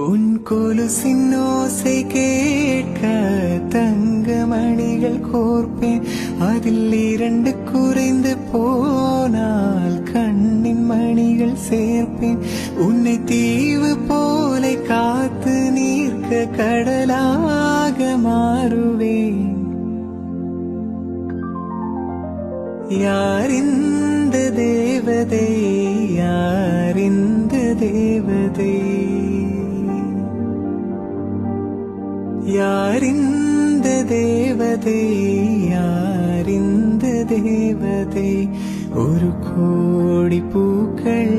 உன் கொலுசின் ஓசை கேட்க தங்க மணிகள் கோர்ப்பேன். அதில் 2 குறைந்து போனால் கண்ணின் மணிகள் சேர்ப்பேன். உன்னை தீவு போல காத்து நீர்க்க கடலாக மாறுவேன். யாரிந்த தேவதை, யாரிந்த தேவதை, யாரிந்த தேவதை, யாரிந்த தேவதை. ஒரு கோடி பூக்கள்